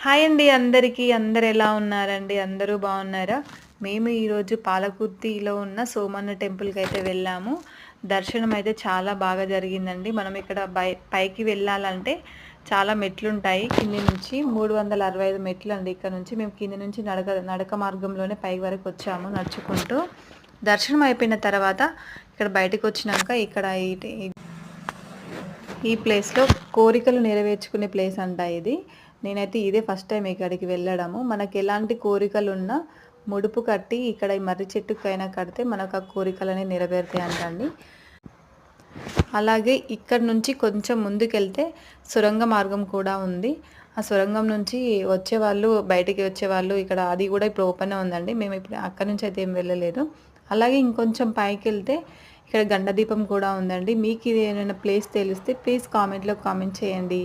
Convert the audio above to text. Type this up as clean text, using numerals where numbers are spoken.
Hi అండి అందరికీ. అందరు ఎలా ఉన్నారండి? అందరూ బాగున్నారా? మేము ఈరోజు పాలకుర్తిలో ఉన్న సోమన్న టెంపుల్‌కైతే వెళ్ళాము. దర్శనం అయితే చాలా బాగా జరిగిందండి. మనం ఇక్కడ పైకి వెళ్ళాలంటే చాలా మెట్లుంటాయి. కింది నుంచి 365 మెట్లండి. ఇక్కడ నుంచి మేము కింది నుంచి నడక మార్గంలోనే పై వరకు వచ్చాము నడుచుకుంటూ. దర్శనం అయిపోయిన తర్వాత ఇక్కడ బయటకొచ్చినాక ఇక్కడ ఈ ప్లేస్‌లో కోరికలు నెరవేర్చుకునే ప్లేస్ అంట ఇది. నేనైతే ఇదే ఫస్ట్ టైం ఇక్కడికి వెళ్ళడము. మనకి ఎలాంటి కోరికలున్నా ముడుపు కట్టి ఇక్కడ ఈ మర్రి చెట్టుకైనా కడితే మనకు ఆ కోరికలనేవి నెరవేరుతాయి అంటండి. అలాగే ఇక్కడ నుంచి కొంచెం ముందుకెళ్తే సొరంగ మార్గం కూడా ఉంది. ఆ సొరంగం నుంచి వచ్చేవాళ్ళు, బయటికి వచ్చేవాళ్ళు ఇక్కడ అది కూడా ఇప్పుడు ఓపెనే ఉందండి. మేము ఇప్పుడు అక్కడి నుంచి అయితే ఏం వెళ్ళలేదు. అలాగే ఇంకొంచెం పైకెళ్తే ఇక్కడ గండదీపం కూడా ఉందండి. మీకు ఇది ఏమైనా ప్లేస్ తెలిస్తే ప్లీజ్ కామెంట్‌లో కామెంట్ చేయండి.